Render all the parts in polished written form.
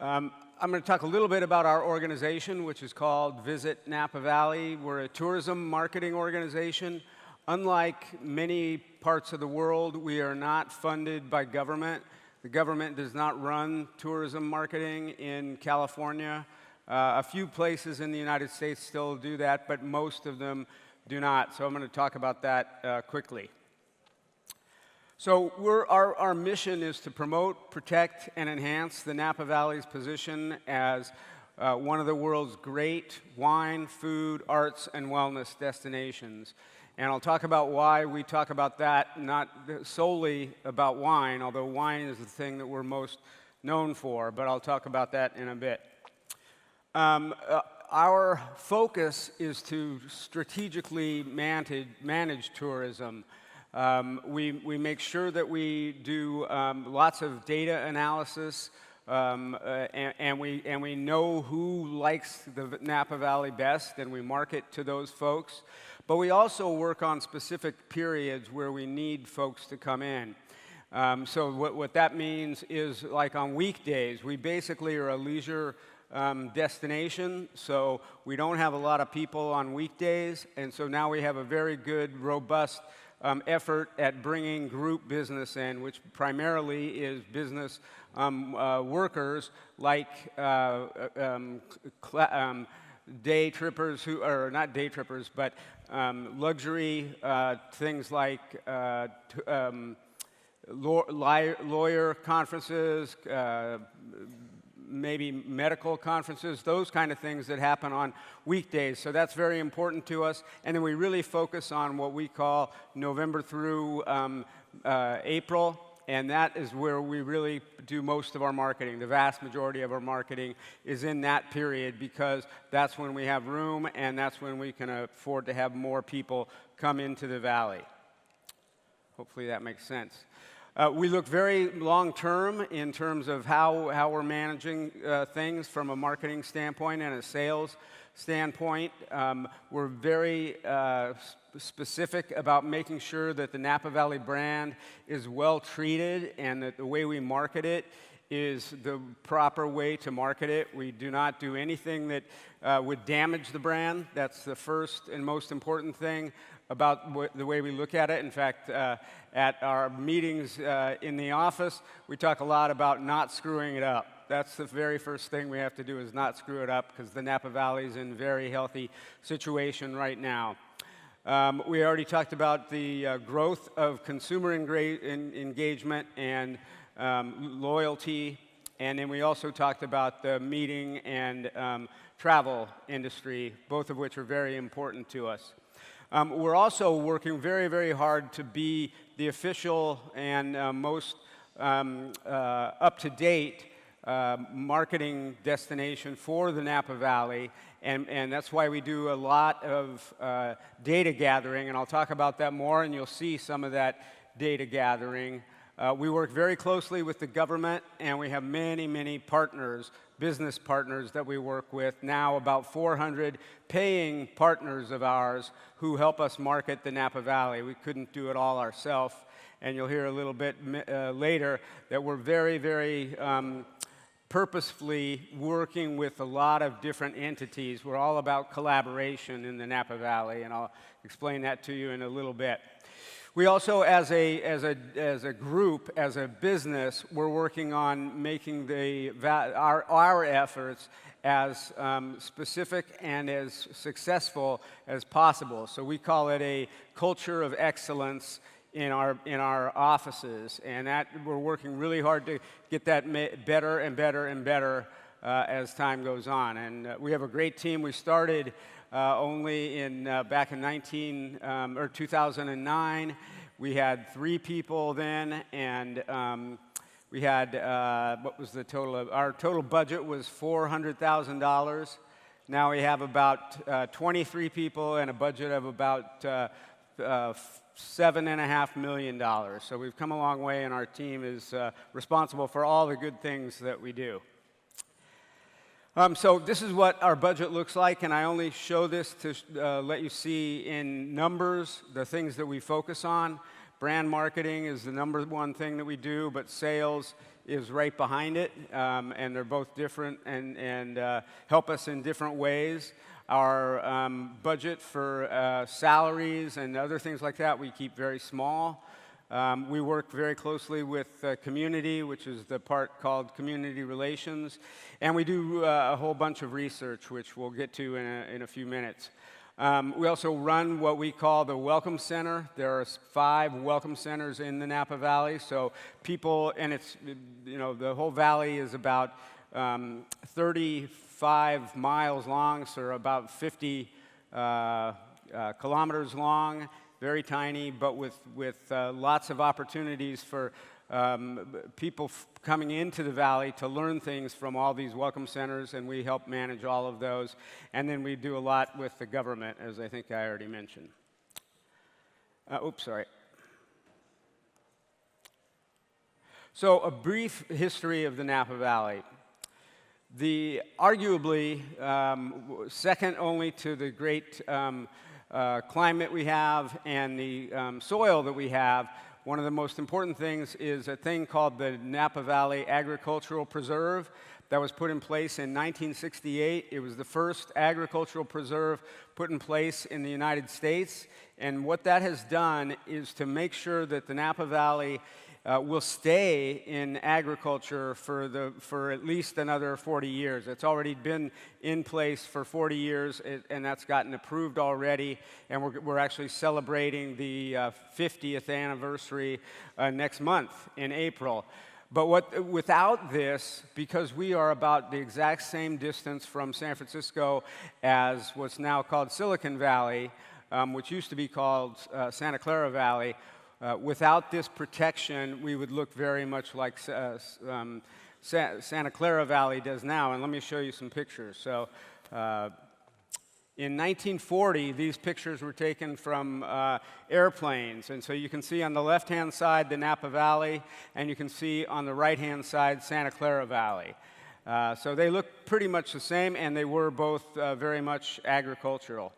I'm going to talk a little bit about our organization, which is called Visit Napa Valley. We're a tourism marketing organization. Unlike many parts of the world, we are not funded by government. The government does not run tourism marketing in California. A few places in the United States still do that, but most of them do not. So I'm going to talk about that quickly. So our mission is to promote, protect, and enhance the Napa Valley's position as one of the world's great wine, food, arts, and wellness destinations. And I'll talk about why we talk about that, not solely about wine, although wine is the thing that we're most known for, but I'll talk about that in a bit. Our focus is to strategically manage tourism. We make sure that we do lots of data analysis, and we know who likes the Napa Valley best, and we market to those folks. But we also work on specific periods where we need folks to come in. So what that means is, like on weekdays, we basically are a leisure destination, so we don't have a lot of people on weekdays, and so now we have a very good, robust effort at bringing group business in, which primarily is business workers like day trippers who are not day trippers, but luxury things like lawyer conferences, maybe medical conferences, those kind of things that happen on weekdays. So that's very important to us. And then we really focus on what we call November through April, and that is where we really do most of our marketing. The vast majority of our marketing is in that period because that's when we have room and that's when we can afford to have more people come into the valley. Hopefully that makes sense. We look very long-term in terms of how we're managing things from a marketing standpoint and a sales standpoint. We're very specific about making sure that the Napa Valley brand is well treated and that the way we market it is the proper way to market it. We do not do anything that would damage the brand. That's the first and most important thing about the way we look at it. In fact, at our meetings in the office, we talk a lot about not screwing it up. That's the very first thing we have to do, is not screw it up, because the Napa Valley is in a very healthy situation right now. We already talked about the growth of consumer engagement and loyalty, and then we also talked about the meeting and travel industry, both of which are very important to us. We're also working very, very hard to be the official and most up-to-date marketing destination for the Napa Valley, and that's why we do a lot of data gathering, and I'll talk about that more, and you'll see some of that data gathering. We work very closely with the government, and we have many, many partners, business partners that we work with, now about 400 paying partners of ours who help us market the Napa Valley. We couldn't do it all ourselves, and you'll hear a little bit later that we're very, very purposefully working with a lot of different entities. We're all about collaboration in the Napa Valley, and I'll explain that to you in a little bit. We also, as a group, as a business, we're working on making our efforts as specific and as successful as possible. So we call it a culture of excellence in our offices, and that we're working really hard to get that better and better and better as time goes on. And we have a great team. We started only back in 2009. We had 3 people then, and we had what was the total of our total budget was $400,000. Now we have about 23 people and a budget of about $7.5 million. So we've come a long way, and our team is responsible for all the good things that we do. So this is what our budget looks like, and I only show this to let you see in numbers the things that we focus on. Brand marketing is the number one thing that we do, but sales is right behind it, and they're both different and help us in different ways. Our budget for salaries and other things like that we keep very small. We work very closely with community, which is the part called community relations, and we do a whole bunch of research, which we'll get to in a few minutes. We also run what we call the Welcome Center. There are 5 welcome centers in the Napa Valley, so people, and it's, you know, the whole valley is about 35 miles long, so about 50 kilometers long, very tiny, but with lots of opportunities for people coming into the valley to learn things from all these welcome centers, and we help manage all of those. And then we do a lot with the government, as I think I already mentioned. Oops, sorry. So a brief history of the Napa Valley. The arguably second only to the great climate we have and the soil that we have, one of the most important things is a thing called the Napa Valley Agricultural Preserve that was put in place in 1968. It was the first agricultural preserve put in place in the United States. And what that has done is to make sure that the Napa Valley will stay in agriculture for at least another 40 years. It's already been in place for 40 years, and that's gotten approved already, and we're actually celebrating the 50th anniversary next month in April. But without this, because we are about the exact same distance from San Francisco as what's now called Silicon Valley, which used to be called Santa Clara Valley, without this protection, we would look very much like Santa Clara Valley does now. And let me show you some pictures. So in 1940, these pictures were taken from airplanes. And so you can see on the left-hand side the Napa Valley, and you can see on the right-hand side Santa Clara Valley. So they look pretty much the same, and they were both very much agricultural.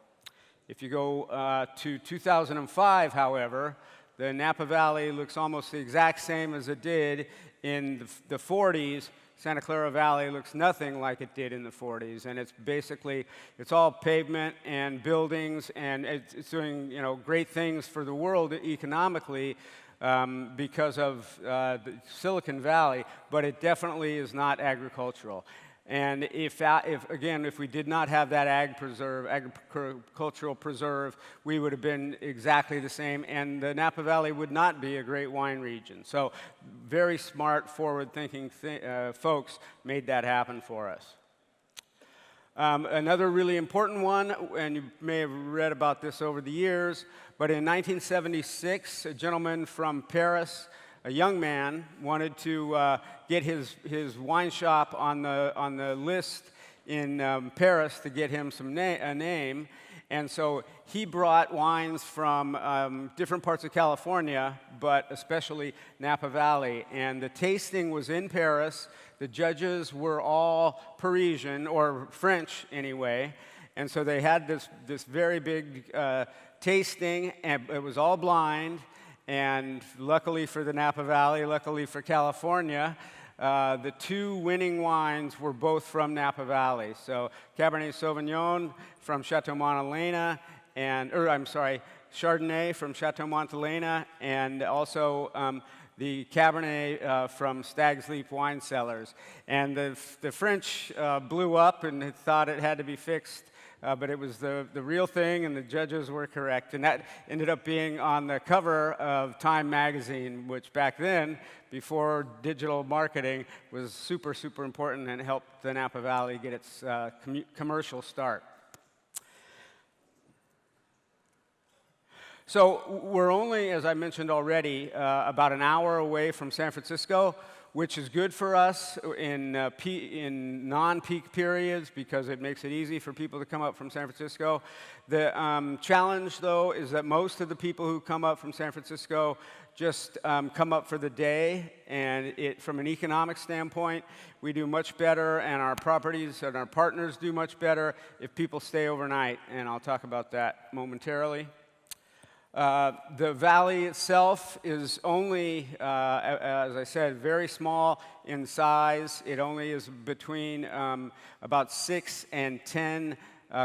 If you go to 2005, however, the Napa Valley looks almost the exact same as it did in the 40s. Santa Clara Valley looks nothing like it did in the 40s, and it's basically, it's all pavement and buildings, and it's doing, you know, great things for the world economically because of the Silicon Valley, but it definitely is not agricultural. And if we did not have that agricultural preserve, we would have been exactly the same, and the Napa Valley would not be a great wine region. So very smart, forward-thinking folks made that happen for us. Another really important one, and you may have read about this over the years, but in 1976, a gentleman from Paris, a young man, wanted to get his wine shop on the list in Paris to get him a name, and so he brought wines from different parts of California, but especially Napa Valley. And the tasting was in Paris. The judges were all Parisian, or French anyway, and so they had this very big tasting, and it was all blind. And luckily for the Napa Valley, luckily for California, the 2 winning wines were both from Napa Valley. So Cabernet Sauvignon from Chateau Montelena, Chardonnay from Chateau Montelena, and also the Cabernet from Stag's Leap Wine Cellars. And the French blew up and thought it had to be fixed. But it was the real thing, and the judges were correct. And that ended up being on the cover of Time magazine, which back then, before digital marketing, was super, super important and helped the Napa Valley get its commercial start. So we're only, as I mentioned already, about an hour away from San Francisco, which is good for us in non-peak periods because it makes it easy for people to come up from San Francisco. The challenge, though, is that most of the people who come up from San Francisco just come up for the day, and from an economic standpoint, we do much better, and our properties and our partners do much better if people stay overnight, and I'll talk about that momentarily. The valley itself is only, as I said, very small in size. It only is between about 6 and 10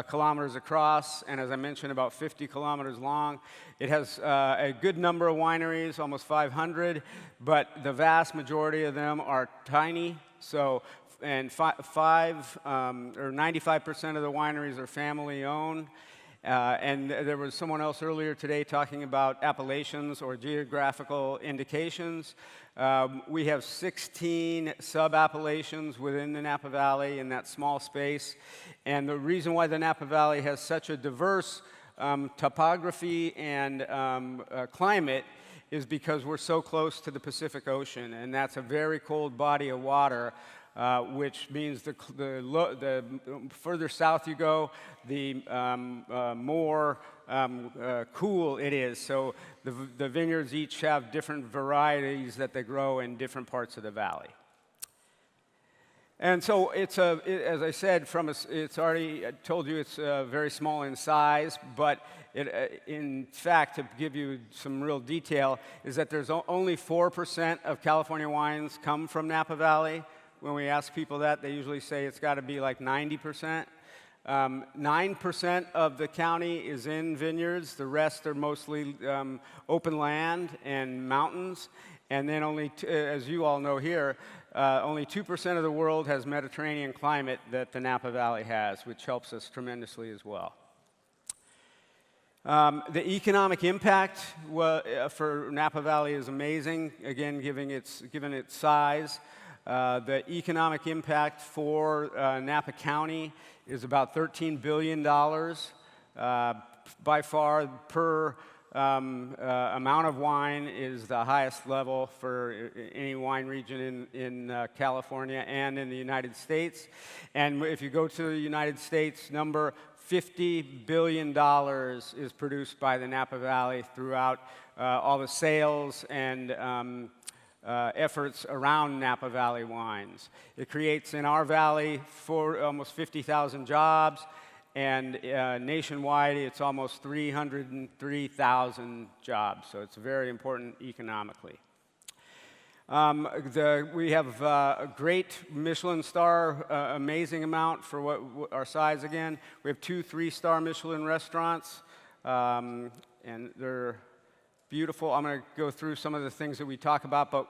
kilometers across, and as I mentioned, about 50 kilometers long. It has a good number of wineries, almost 500, but the vast majority of them are tiny. So, and 95% of the wineries are family-owned. And there was someone else earlier today talking about appellations or geographical indications. We have 16 sub-appellations within the Napa Valley in that small space. And the reason why the Napa Valley has such a diverse topography and climate is because we're so close to the Pacific Ocean, and that's a very cold body of water. Which means the further south you go, the more cool it is. So the vineyards each have different varieties that they grow in different parts of the valley. And so as I said, it's already I told you it's very small in size, but in fact, to give you some real detail, is that there's only 4% of California wines come from Napa Valley. When we ask people that, they usually say it's got to be like 90%. 9% of the county is in vineyards. The rest are mostly open land and mountains. And then only, as you all know here, only 2% of the world has Mediterranean climate that the Napa Valley has, which helps us tremendously as well. The economic impact for Napa Valley is amazing, again, given its size. The economic impact for Napa County is about $13 billion. By far, per amount of wine is the highest level for any wine region in California and in the United States. And if you go to the United States, number $50 billion is produced by the Napa Valley throughout all the sales and efforts around Napa Valley wines. It creates in our valley almost 50,000 jobs, and nationwide it's almost 303,000 jobs, so it's very important economically. We have a great Michelin star, amazing amount for what our size again. We have 2 3-star Michelin restaurants, and they're beautiful. I'm going to go through some of the things that we talk about, but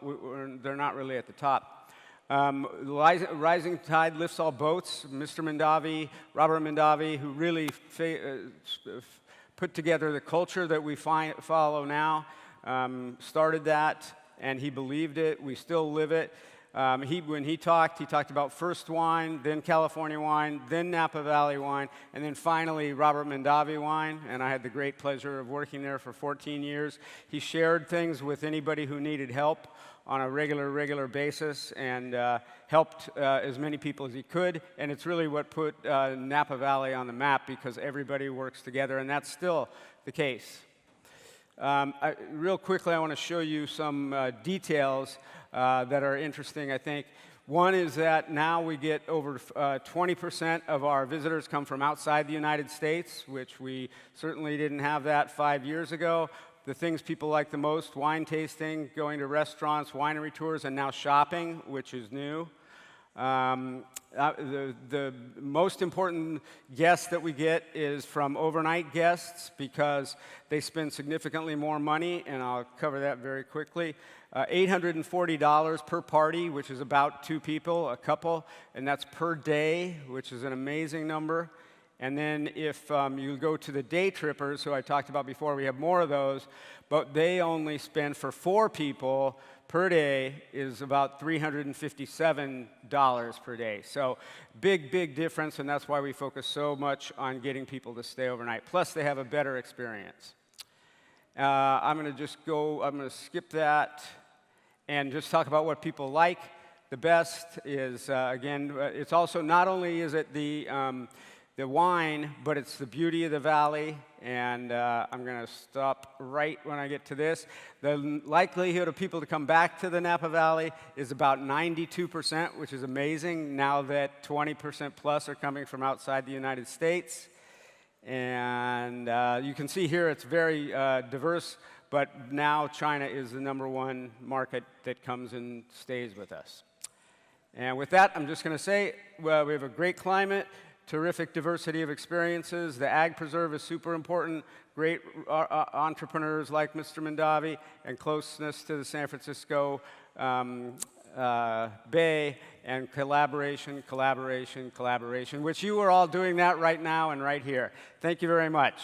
they're not really at the top. Rising tide lifts all boats. Mr. Mondavi, Robert Mondavi, who really put together the culture that we follow now, started that, and he believed it. We still live it. When he talked about first wine, then California wine, then Napa Valley wine, and then finally Robert Mondavi wine, and I had the great pleasure of working there for 14 years. He shared things with anybody who needed help on a regular basis, and helped as many people as he could, and it's really what put Napa Valley on the map, because everybody works together, and that's still the case. Real quickly, I want to show you some details that are interesting, I think. One is that now we get over 20% of our visitors come from outside the United States, which we certainly didn't have that 5 years ago. The things people like the most: wine tasting, going to restaurants, winery tours, and now shopping, which is new. The most important guest that we get is from overnight guests, because they spend significantly more money, and I'll cover that very quickly. $840 per party, which is about 2 people, a couple, and that's per day, which is an amazing number. And then if you go to the day trippers, who I talked about before, we have more of those, but they only spend for 4 people per day is about $357 per day. So big difference, and that's why we focus so much on getting people to stay overnight. Plus, they have a better experience. I'm going to skip that and just talk about what people like. The best is, again, it's also not only is it the wine, but it's the beauty of the valley, and I'm going to stop right when I get to this. The likelihood of people to come back to the Napa Valley is about 92%, which is amazing now that 20% plus are coming from outside the United States. And you can see here it's very diverse, but now China is the #1 market that comes and stays with us. And with that, I'm just going to say, well, we have a great climate, terrific diversity of experiences. The ag preserve is super important. Great entrepreneurs like Mr. Mandavi, and closeness to the San Francisco Bay, and collaboration, collaboration, collaboration, which you are all doing that right now and right here. Thank you very much.